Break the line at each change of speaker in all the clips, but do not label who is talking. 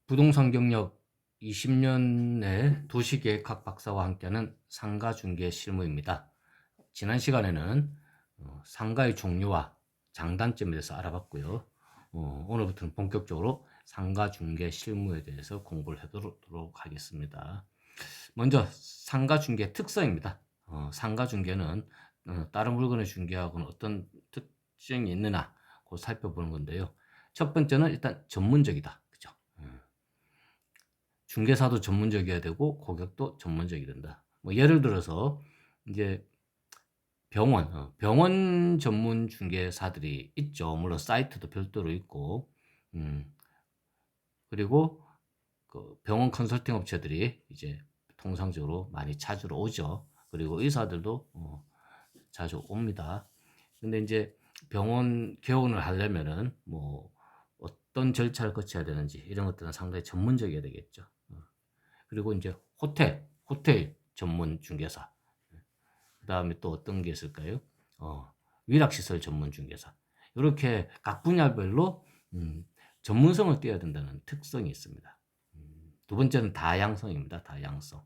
부동산 경력 20년의 도시계획학 박사와 함께하는 상가중개 실무입니다. 지난 시간에는 상가의 종류와 장단점에 대해서 알아봤고요. 오늘부터는 본격적으로 상가중개 실무에 대해서 공부를 해보도록 하겠습니다. 먼저 상가중개 특성입니다. 상가중개는 다른 물건의 중개하고는 어떤 특징이 있느냐 고 살펴보는 건데요. 첫 번째는 일단 전문적이다. 그죠? 중개사도 전문적이어야 되고 고객도 전문적이 된다. 뭐 예를 들어서 이제 병원 전문 중개사들이 있죠. 물론 사이트도 별도로 있고, 그리고 그 병원 컨설팅 업체들이 이제 통상적으로 많이 찾으러 오죠. 그리고 의사들도 자주 옵니다. 근데 이제 병원 개원을 하려면은 뭐 어떤 절차를 거쳐야 되는지 이런 것들은 상당히 전문적이어야 되겠죠. 그리고 이제 호텔 전문 중개사. 그 다음에 또 어떤 게 있을까요? 위락시설 전문 중개사. 이렇게 각 분야별로 전문성을 띄어야 된다는 특성이 있습니다. 두 번째는 다양성입니다. 다양성.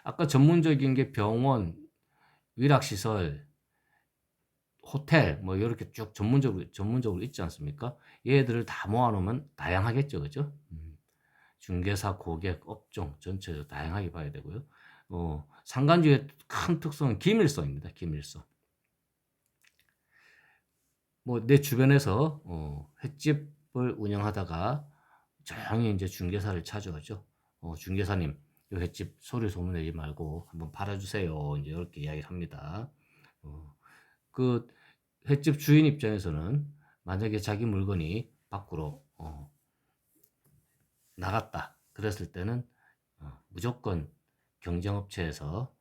아까 전문적인 게 병원, 위락시설, 호텔 뭐 이렇게 쭉 전문적으로 있지 않습니까? 얘들을 다 모아놓으면 다양하겠죠, 그죠? 중개사, 고객, 업종 전체를 다양하게 봐야 되고요. 상간주의 큰 특성은 기밀성입니다. 기밀성. 뭐 내 주변에서 횟집을 운영하다가 조용히 이제 중개사를 찾아오죠. 중개사님, 이 횟집 소리 소문내지 말고 한번 팔아주세요. 이제 이렇게 이야기를 합니다. 그 횟집 주인 입장에서는 만약에 자기 물건이 밖으로 나갔다 그랬을 때는 무조건 경쟁업체에서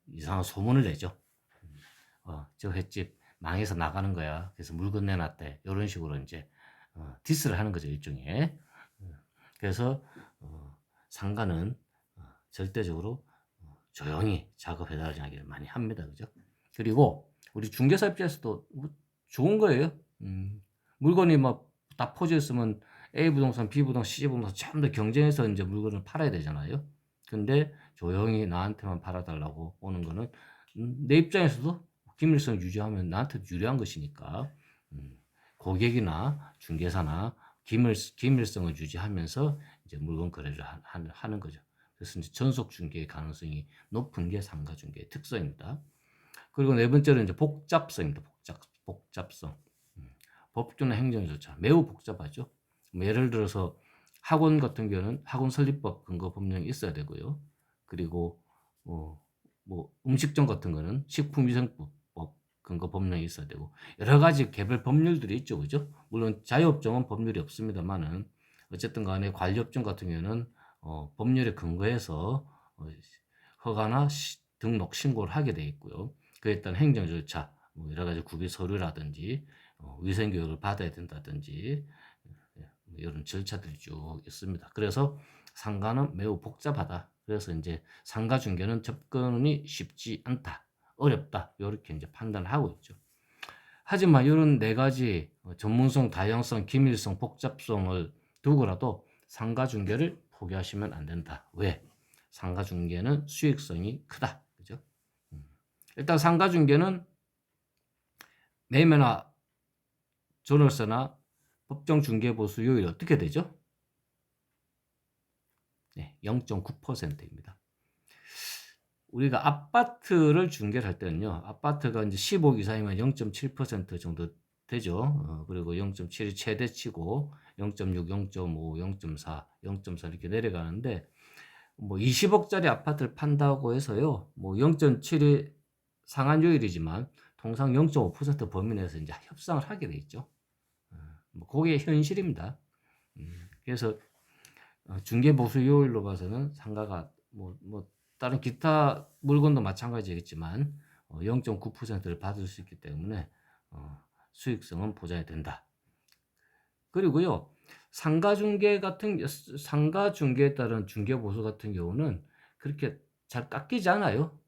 이상한 소문을 내죠. 저 횟집 망해서 나가는 거야. 그래서 물건 내놨대. 이런 식으로 이제 디스를 하는 거죠, 일종의. 그래서 상가는 절대적으로 조용히 작업해달라는 많이 합니다, 그죠? 그리고 우리 중개사 입장에서도 뭐 좋은 거예요. 물건이 막 다 퍼져 있으면 A 부동산, B 부동산, C 부동산 전부 다 경쟁해서 이제 물건을 팔아야 되잖아요. 근데 조용히 나한테만 팔아달라고 오는 거는 내 입장에서도 기밀성 유지하면 나한테 유리한 것이니까 고객이나 중개사나 기밀성을 유지하면서 이제 물건 거래를 하는 거죠. 그래서 이제 전속 중개의 가능성이 높은 게 상가 중개의 특성입니다. 그리고 네 번째는 이제 복잡성입니다. 복잡성. 법규나 행정 절차 매우 복잡하죠. 뭐 예를 들어서 학원 같은 경우는 학원 설립법 근거 법령이 있어야 되고요. 그리고 뭐 음식점 같은 거는 식품위생법 근거 법령이 있어야 되고 여러 가지 개별 법률들이 있죠, 그죠? 물론 자유업종은 법률이 없습니다만은 어쨌든 간에 관리업종 같은 경우는 법률에 근거해서 허가나 등록 신고를 하게 돼 있고요. 그에 따른 행정 절차, 뭐 여러 가지 구비 서류라든지 위생 교육을 받아야 된다든지 뭐 이런 절차들이 쭉 있습니다. 그래서 상가는 매우 복잡하다. 그래서 이제 상가 중개는 접근이 쉽지 않다, 어렵다 이렇게 이제 판단을 하고 있죠. 하지만 이런 네 가지 전문성, 다양성, 기밀성, 복잡성을 두고라도 상가 중개를 포기하시면 안 된다. 왜? 상가 중개는 수익성이 크다. 그죠? 일단 상가 중개는 매매나 전월세나 법정 중개보 수요율이 어떻게 되죠? 네, 0.9%입니다. 우리가 아파트를 중개를 할 때는요, 아파트가 이제 15억 이상이면 0.7% 정도 되죠. 그리고 0.7이 최대치고 0.6, 0.5, 0.4, 0.4 이렇게 내려가는데 뭐 20억짜리 아파트를 판다고 해서요, 뭐 0.7이 상한율이지만 통상 0.5% 범위 내에서 이제 협상을 하게 돼 있죠. 뭐 그게 현실입니다. 그래서 중개보수요율로 봐서는 상가가 뭐 다른 기타 물건도 마찬가지겠지만 0.9%를 받을 수 있기 때문에 수익성은 보장이 된다. 그리고요, 상가 중개에 따른 중개 보수 같은 경우는 그렇게 잘 깎이지 않아요.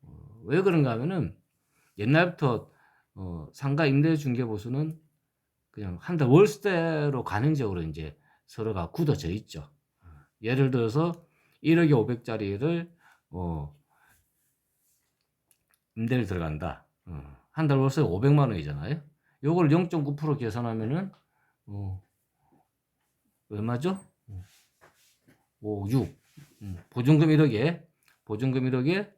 왜 그런가 하면은 옛날부터 상가 임대 중개 보수는 그냥 한 달 월세로 가능적으로 이제 서로가 굳어져 있죠. 예를 들어서 1억에 500짜리를 임대를 들어간다. 한 달 월세 500만 원이잖아요. 요걸 0.9% 계산하면은 얼마죠? 5, 6. 보증금 1억에 보증금 1억에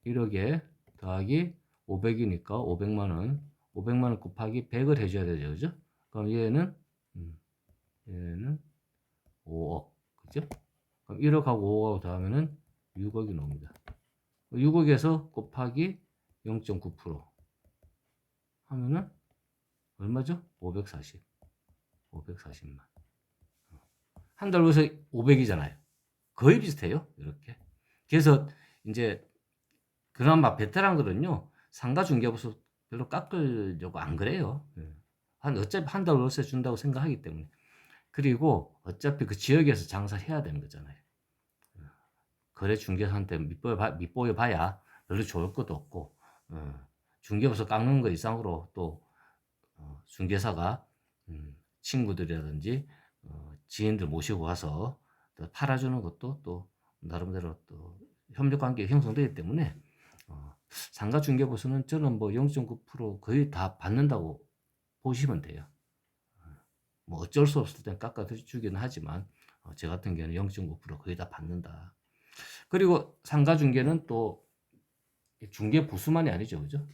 1억에 더하기 500이니까 500만 원. 500만 원 곱하기 100을 해줘야 되죠. 그죠? 그럼 얘는 5억. 그죠? 그럼 1억하고 5억하고 더하면은 6억이 나옵니다. 6억에서 곱하기 0.9% 하면은 얼마죠? 540만. 한 달 월세 500이잖아요. 거의 비슷해요. 이렇게. 그래서 이제 그나마 베테랑들은요, 상가 중개업소 별로 깎으려고 안 그래요. 어차피 한 달 월세 준다고 생각하기 때문에. 그리고 어차피 그 지역에서 장사해야 되는 거잖아요. 거래 중개사한테 밑보여 봐야 별로 좋을 것도 없고, 중개업소 깎는 거 이상으로 또 중개사가 친구들이라든지 지인들 모시고 와서 또 팔아주는 것도 또 나름대로 또 협력관계 형성되기 때문에 상가 중개보수는 저는 뭐 0.9% 거의 다 받는다고 보시면 돼요. 뭐 어쩔 수 없을 땐 깎아 주기는 하지만 제 같은 경우는 0.9% 거의 다 받는다. 그리고 상가 중개는 또 중개 보수만이 아니죠, 그죠?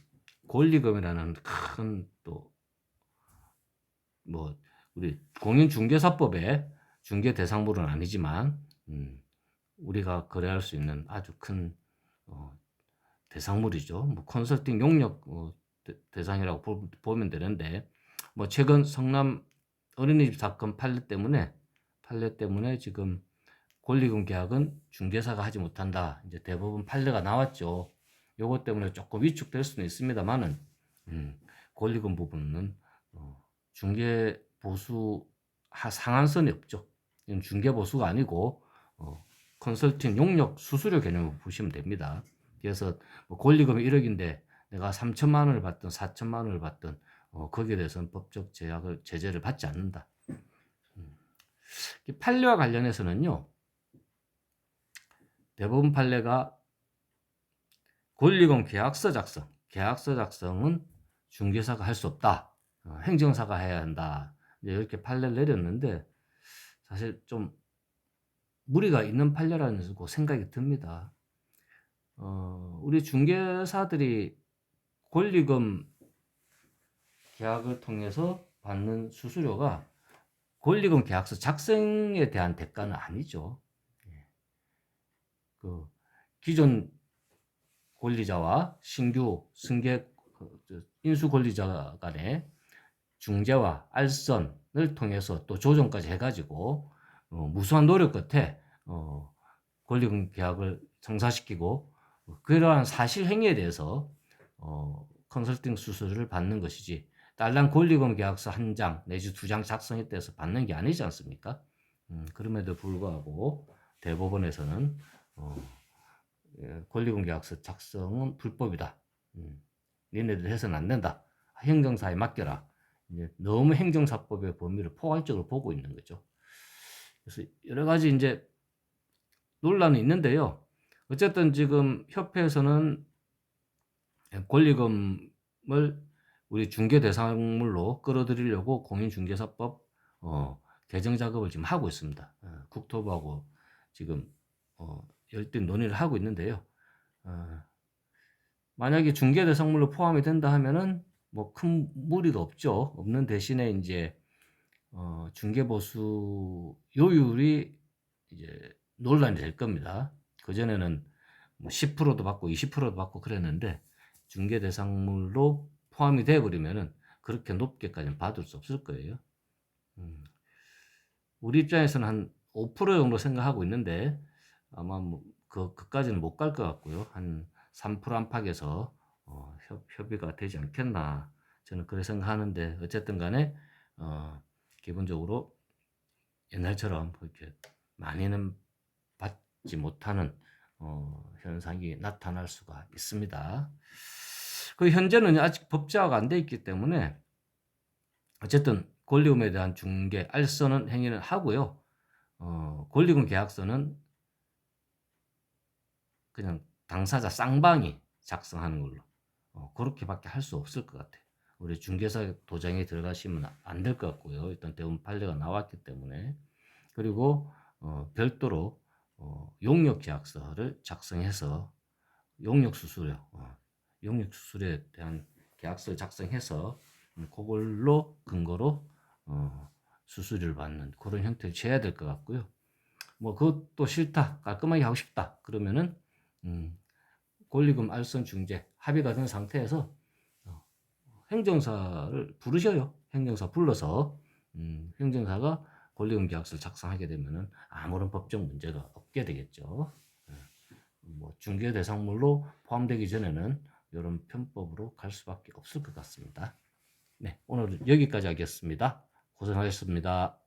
권리금이라는 큰 또 뭐 우리 공인중개사법의 중개 대상물은 아니지만 우리가 거래할 수 있는 아주 큰 대상물이죠. 뭐 컨설팅 용역 대상이라고 보면 되는데, 뭐 최근 성남 어린이집 사건 판례 때문에 지금 권리금 계약은 중개사가 하지 못한다. 이제 대법원 판례가 나왔죠. 요것 때문에 조금 위축될 수는 있습니다만은 권리금 부분은 중개 보수 상한선이 없죠. 이건 중개 보수가 아니고 컨설팅 용역 수수료 개념으로 보시면 됩니다. 그래서 뭐 권리금이 1억인데 내가 3천만 원을 받든 4천만 원을 받든 거기에 대해서는 법적 제재를 받지 않는다. 판례와 관련해서는요, 대법원 판례가 권리금 계약서 작성은 중개사가 할 수 없다. 행정사가 해야 한다. 이렇게 판례를 내렸는데 사실 좀 무리가 있는 판례라는 생각이 듭니다. 우리 중개사들이 권리금 계약을 통해서 받는 수수료가 권리금 계약서 작성에 대한 대가는 아니죠. 그 기존 권리자와 신규 승계 인수 권리자 간의 중재와 알선을 통해서 또 조정까지 해가지고 무수한 노력 끝에 권리금 계약을 성사시키고 그러한 사실 행위에 대해서 컨설팅 수수료를 받는 것이지 딸랑 권리금 계약서 1장 내지 2장 작성했다 해서 받는 게 아니지 않습니까? 그럼에도 불구하고 대법원에서는 권리금 계약서 작성은 불법이다. 니네들 해서는 안 된다. 행정사에 맡겨라. 이제 너무 행정사법의 범위를 포괄적으로 보고 있는 거죠. 그래서 여러 가지 이제 논란이 있는데요. 어쨌든 지금 협회에서는 권리금을 우리 중개 대상물로 끌어들이려고 공인중개사법 개정 작업을 지금 하고 있습니다. 국토부하고 지금 열띤 논의를 하고 있는데요. 만약에 중개 대상물로 포함이 된다 하면은 뭐 큰 무리가 없는 대신에 이제 중개 보수 요율이 이제 논란이 될 겁니다. 그전에는 뭐 10%도 받고 20%도 받고 그랬는데 중개 대상물로 포함이 돼 버리면은 그렇게 높게까지는 받을 수 없을 거예요. 우리 입장에서는 한 5% 정도 생각하고 있는데 아마 뭐 그까지는 못 갈 것 같고요. 한 3% 안팎에서 협의가 되지 않겠나 저는 그렇게 생각하는데, 어쨌든 간에 기본적으로 옛날처럼 그렇게 많이는 받지 못하는 현상이 나타날 수가 있습니다. 그 현재는 아직 법제화가 안 돼 있기 때문에 어쨌든 권리금에 대한 중개, 알선은 행위는 하고요. 권리금 계약서는 그냥 당사자 쌍방이 작성하는 걸로 그렇게밖에 할 수 없을 것 같아요. 우리 중개사 도장에 들어가시면 안 될 것 같고요. 일단 대운 판례가 나왔기 때문에. 그리고 별도로 용역 계약서를 작성해서 용역 수수료에 대한 계약서를 작성해서 그걸로 근거로 수수료를 받는 그런 형태를 취해야 될 것 같고요. 뭐 그것도 싫다, 깔끔하게 하고 싶다 그러면은 권리금 알선 중재 합의가 된 상태에서 행정사를 부르셔요. 행정사 불러서 행정사가 권리금 계약서를 작성하게 되면은 아무런 법적 문제가 없게 되겠죠. 뭐 중개 대상물로 포함되기 전에는 이런 편법으로 갈 수밖에 없을 것 같습니다. 네, 오늘 여기까지 하겠습니다. 고생하셨습니다.